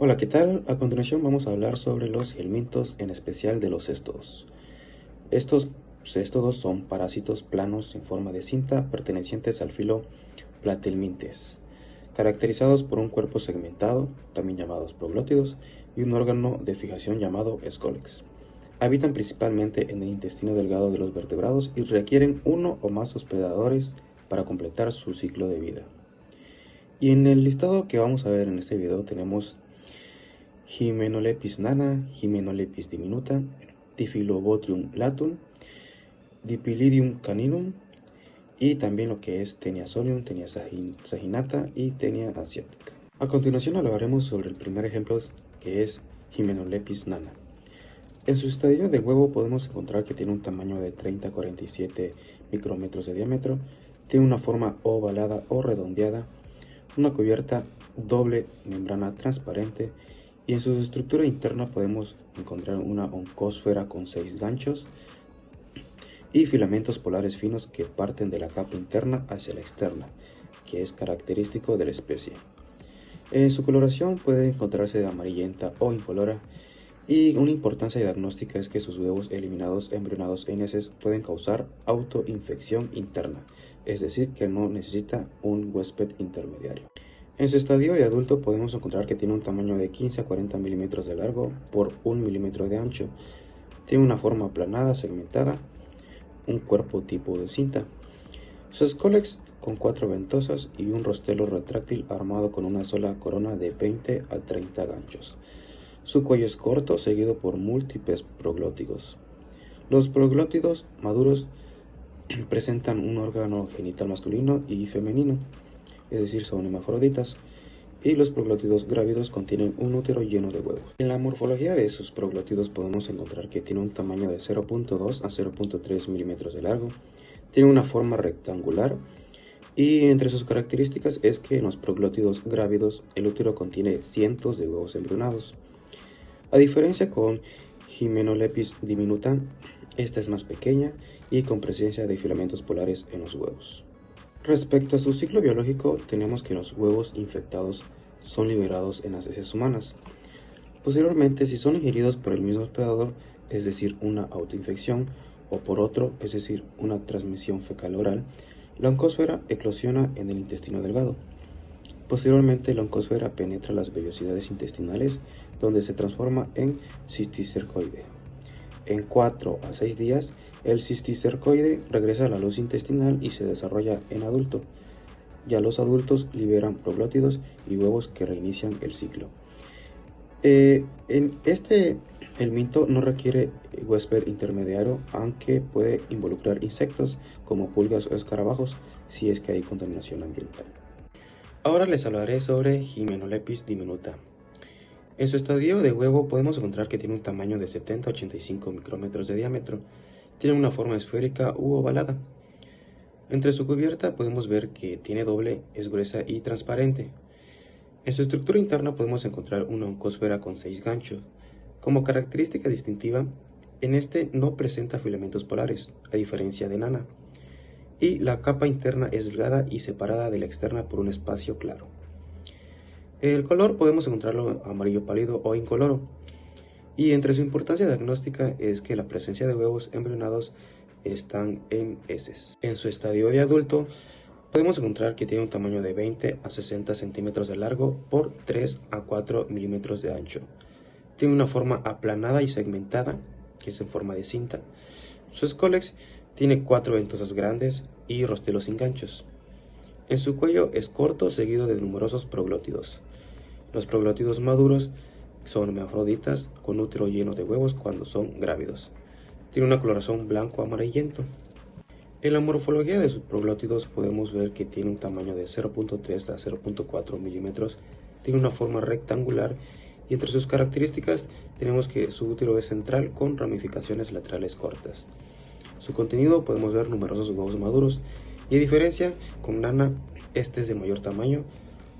Hola, ¿qué tal? A continuación vamos a hablar sobre los helmintos, en especial de los céstodos. Estos céstodos son parásitos planos en forma de cinta pertenecientes al filo Platelmintes, caracterizados por un cuerpo segmentado, también llamados proglótidos, y un órgano de fijación llamado escólex. Habitan principalmente en el intestino delgado de los vertebrados y requieren uno o más hospedadores para completar su ciclo de vida. Y en el listado que vamos a ver en este video tenemos Hymenopeltis nana, Hymenopeltis diminuta, Typhlobothrium latum, Dipylidium caninum y también lo que es Taenia solium, Taenia saginata y Taenia asiatica. A continuación hablaremos sobre el primer ejemplo, que es Hymenopeltis nana. En su estadio de huevo podemos encontrar que tiene un tamaño de 30 a 47 micrómetros de diámetro, tiene una forma ovalada o redondeada, una cubierta doble membrana transparente, y en su estructura interna podemos encontrar una oncósfera con 6 ganchos y filamentos polares finos que parten de la capa interna hacia la externa, que es característico de la especie. Su coloración puede encontrarse de amarillenta o incolora, y una importancia diagnóstica es que sus huevos eliminados embrionados en heces pueden causar autoinfección interna, es decir, que no necesita un huésped intermediario. En su estadio de adulto podemos encontrar que tiene un tamaño de 15 a 40 milímetros de largo por 1 milímetro de ancho. Tiene una forma aplanada, segmentada, un cuerpo tipo de cinta. Su escólex con 4 ventosas y un rostelo retráctil armado con una sola corona de 20 a 30 ganchos. Su cuello es corto, seguido por múltiples proglótidos. Los proglótidos maduros presentan un órgano genital masculino y femenino, es decir, son hermafroditas, y los proglótidos grávidos contienen un útero lleno de huevos. En la morfología de sus proglótidos podemos encontrar que tiene un tamaño de 0.2 a 0.3 milímetros de largo, tiene una forma rectangular, y entre sus características es que en los proglótidos grávidos el útero contiene cientos de huevos embrionados. A diferencia con Hymenopeltis diminuta, esta es más pequeña y con presencia de filamentos polares en los huevos. Respecto a su ciclo biológico, tenemos que los huevos infectados son liberados en las heces humanas. Posteriormente, si son ingeridos por el mismo hospedador, es decir, una autoinfección, o por otro, es decir, una transmisión fecal-oral, la oncósfera eclosiona en el intestino delgado. Posteriormente, la oncósfera penetra las vellosidades intestinales, donde se transforma en cisticercoide. En 4 a 6 días, el cisticercoide regresa a la luz intestinal y se desarrolla en adulto. Ya los adultos liberan proglótidos y huevos que reinician el ciclo. En este helminto no requiere huésped intermediario, aunque puede involucrar insectos como pulgas o escarabajos si es que hay contaminación ambiental. Ahora les hablaré sobre Hymenopeltis diminuta. En su estadio de huevo podemos encontrar que tiene un tamaño de 70 a 85 micrómetros de diámetro. Tiene una forma esférica u ovalada. Entre su cubierta podemos ver que tiene doble, es gruesa y transparente. En su estructura interna podemos encontrar una oncósfera con 6 ganchos. Como característica distintiva, en este no presenta filamentos polares, a diferencia de nana, y la capa interna es delgada y separada de la externa por un espacio claro. El color podemos encontrarlo amarillo pálido o incoloro, y entre su importancia diagnóstica es que la presencia de huevos embrionados están en heces. En su estadio de adulto podemos encontrar que tiene un tamaño de 20 a 60 centímetros de largo por 3 a 4 milímetros de ancho. Tiene una forma aplanada y segmentada, que es en forma de cinta. Su escólex tiene 4 ventosas grandes y rostelos sin ganchos. En su cuello es corto, seguido de numerosos proglótidos. Los proglótidos maduros son hermafroditas con útero lleno de huevos cuando son grávidos. Tiene una coloración blanco amarillento. En la morfología de sus proglótidos podemos ver que tiene un tamaño de 0.3 a 0.4 milímetros, tiene una forma rectangular, y entre sus características tenemos que su útero es central con ramificaciones laterales cortas. Su contenido podemos ver numerosos huevos maduros, y a diferencia con nana, este es de mayor tamaño,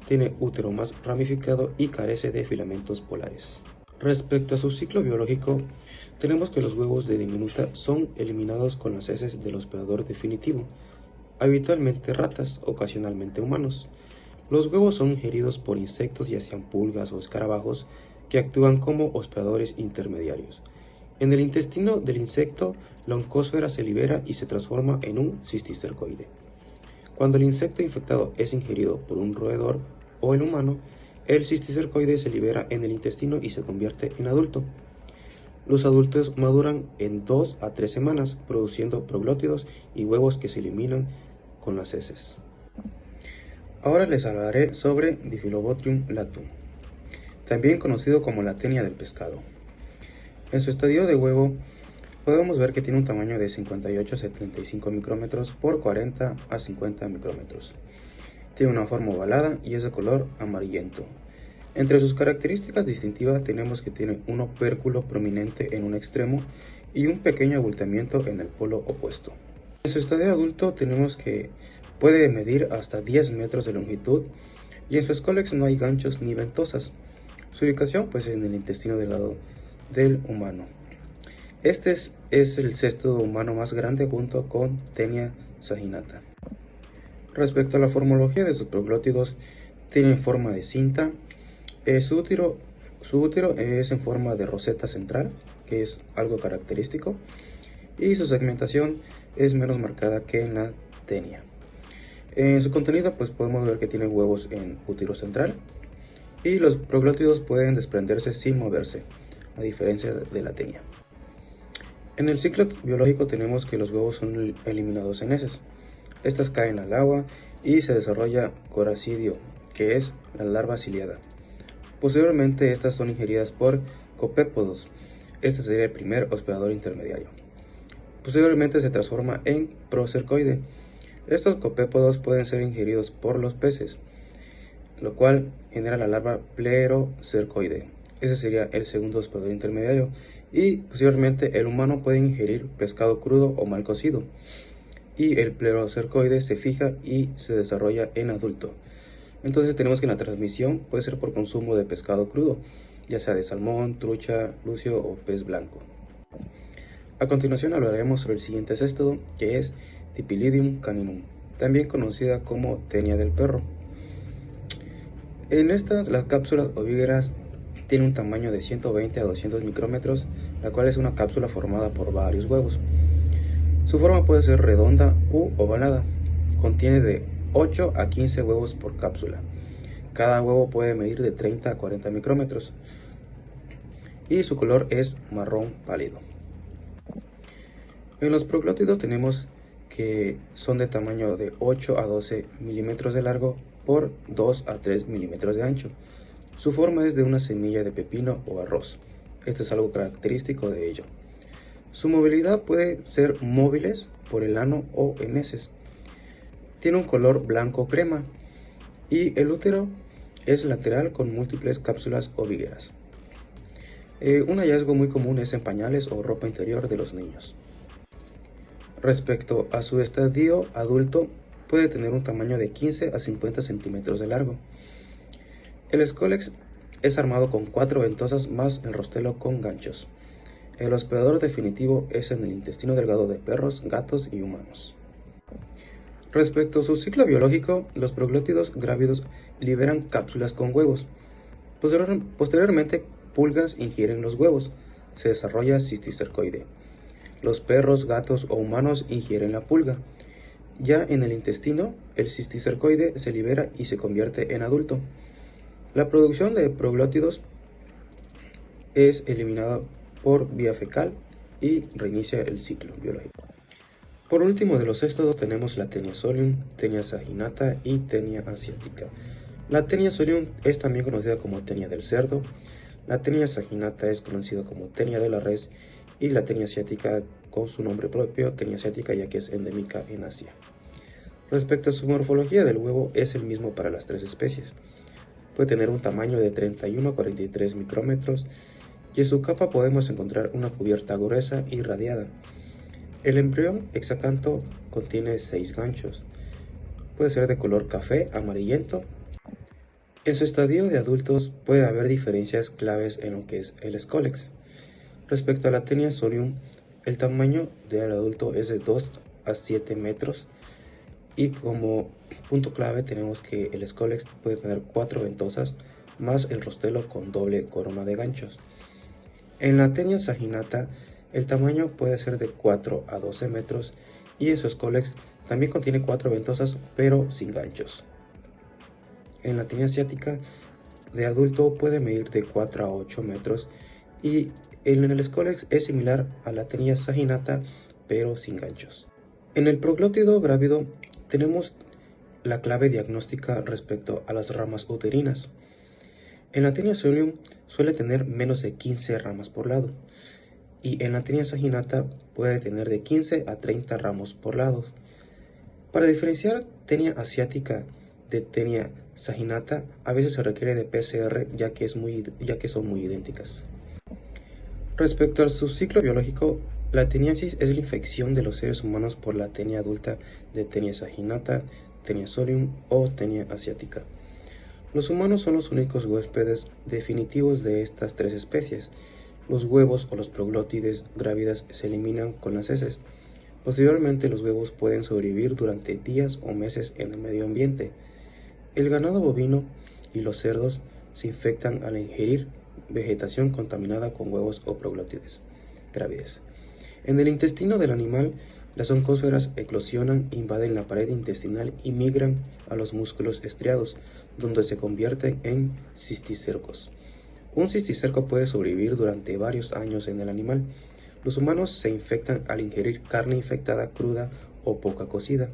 tiene útero más ramificado y carece de filamentos polares. Respecto a su ciclo biológico, tenemos que los huevos de diminuta son eliminados con las heces del hospedador definitivo, habitualmente ratas, ocasionalmente humanos. Los huevos son ingeridos por insectos, ya sean pulgas o escarabajos, que actúan como hospedadores intermediarios. En el intestino del insecto, la oncósfera se libera y se transforma en un cisticercoide. Cuando el insecto infectado es ingerido por un roedor o el humano, el cisticercoide se libera en el intestino y se convierte en adulto. Los adultos maduran en 2 a 3 semanas, produciendo proglótidos y huevos que se eliminan con las heces. Ahora les hablaré sobre Diphyllobothrium latum, también conocido como la tenia del pescado. En su estadio de huevo, podemos ver que tiene un tamaño de 58 a 75 micrómetros por 40 a 50 micrómetros. Tiene una forma ovalada y es de color amarillento. Entre sus características distintivas tenemos que tiene un opérculo prominente en un extremo y un pequeño abultamiento en el polo opuesto. En su estadio adulto tenemos que puede medir hasta 10 metros de longitud y en su escólex no hay ganchos ni ventosas. Su ubicación pues en el intestino delgado del humano. Este es el cesto humano más grande junto con Tenia saginata. Respecto a la formología de sus proglótidos, tienen forma de cinta. Su útero es en forma de roseta central, que es algo característico, y su segmentación es menos marcada que en la tenia. En su contenido pues podemos ver que tiene huevos en útero central y los proglótidos pueden desprenderse sin moverse, a diferencia de la tenia. En el ciclo biológico tenemos que los huevos son eliminados en heces. Estas caen al agua y se desarrolla coracidio, que es la larva ciliada. Posteriormente estas son ingeridas por copépodos. Este sería el primer hospedador intermediario. Posteriormente se transforma en procercoide. Estos copépodos pueden ser ingeridos por los peces, lo cual genera la larva plerocercoide. Ese sería el segundo hospedador intermediario. Y posteriormente el humano puede ingerir pescado crudo o mal cocido. Y el plerocercoide se fija y se desarrolla en adulto. Entonces tenemos que la transmisión puede ser por consumo de pescado crudo, ya sea de salmón, trucha, lucio o pez blanco. A continuación hablaremos sobre el siguiente céstodo, que es Diphyllidium caninum, también conocida como tenia del perro. En estas, las cápsulas ovígeras tienen un tamaño de 120 a 200 micrómetros, la cual es una cápsula formada por varios huevos. Su forma puede ser redonda u ovalada. Contiene de 8 a 15 huevos por cápsula. Cada huevo puede medir de 30 a 40 micrómetros. Y su color es marrón pálido. En los proglótidos tenemos que son de tamaño de 8 a 12 milímetros de largo por 2 a 3 milímetros de ancho. Su forma es de una semilla de pepino o arroz. Esto es algo característico de ello. Su movilidad puede ser móviles por el ano o en heces. Tiene un color blanco crema y el útero es lateral con múltiples cápsulas ovígeras. Un hallazgo muy común es en pañales o ropa interior de los niños. Respecto a su estadio adulto, puede tener un tamaño de 15 a 50 centímetros de largo. El escólex es armado con 4 ventosas más el rostelo con ganchos. El hospedador definitivo es en el intestino delgado de perros, gatos y humanos. Respecto a su ciclo biológico, los proglótidos grávidos liberan cápsulas con huevos. Posteriormente, pulgas ingieren los huevos. Se desarrolla cisticercoide. Los perros, gatos o humanos ingieren la pulga. Ya en el intestino, el cisticercoide se libera y se convierte en adulto. La producción de proglótidos es eliminada por vía fecal y reinicia el ciclo biológico. Por último de los céstodos tenemos la Tenia solium, Tenia saginata y Tenia asiática. La Tenia solium es también conocida como tenia del cerdo, la Tenia saginata es conocida como tenia de la res y la Tenia asiática con su nombre propio, Tenia asiática, ya que es endémica en Asia. Respecto a su morfología del huevo es el mismo para las tres especies. Puede tener un tamaño de 31 a 43 micrómetros y en su capa podemos encontrar una cubierta gruesa y radiada. El embrión hexacanto contiene 6 ganchos. Puede ser de color café amarillento. En su estadio de adultos puede haber diferencias claves en lo que es el escólex. Respecto a la Tenia solium, el tamaño del adulto es de 2 a 7 metros. Y como punto clave tenemos que el Scolex puede tener 4 ventosas más el rostelo con doble corona de ganchos. En la Taenia saginata el tamaño puede ser de 4 a 12 metros y su Scolex también contiene 4 ventosas pero sin ganchos. En la Taenia asiática de adulto puede medir de 4 a 8 metros y en el Scolex es similar a la Taenia saginata pero sin ganchos. En el proglótido grávido tenemos la clave diagnóstica respecto a las ramas uterinas. En la Taenia solium suele tener menos de 15 ramas por lado y en la Taenia saginata puede tener de 15 a 30 ramos por lado. Para diferenciar Taenia asiática de Taenia saginata a veces se requiere de PCR ya que son muy idénticas. Respecto a su ciclo biológico, la teniasis es la infección de los seres humanos por la tenia adulta de Taenia saginata, Taenia solium o Taenia asiática. Los humanos son los únicos huéspedes definitivos de estas tres especies. Los huevos o los proglótides grávidas se eliminan con las heces. Posteriormente, los huevos pueden sobrevivir durante días o meses en el medio ambiente. El ganado bovino y los cerdos se infectan al ingerir vegetación contaminada con huevos o proglótides grávidas. En el intestino del animal, las oncósferas eclosionan, invaden la pared intestinal y migran a los músculos estriados, donde se convierten en cisticercos. Un cisticerco puede sobrevivir durante varios años en el animal. Los humanos se infectan al ingerir carne infectada cruda o poca cocida.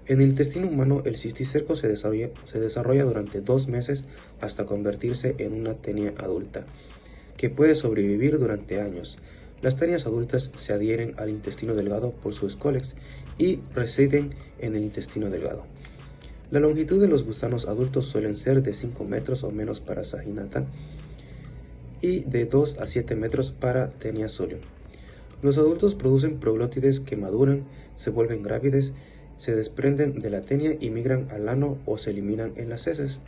En el intestino humano, el cisticerco se desarrolla durante 2 meses hasta convertirse en una tenia adulta, que puede sobrevivir durante años. Las tenias adultas se adhieren al intestino delgado por su Scolex y residen en el intestino delgado. La longitud de los gusanos adultos suelen ser de 5 metros o menos para saginata y de 2 a 7 metros para Taenia solium. Los adultos producen proglótides que maduran, se vuelven grávidas, se desprenden de la tenia y migran al ano o se eliminan en las heces.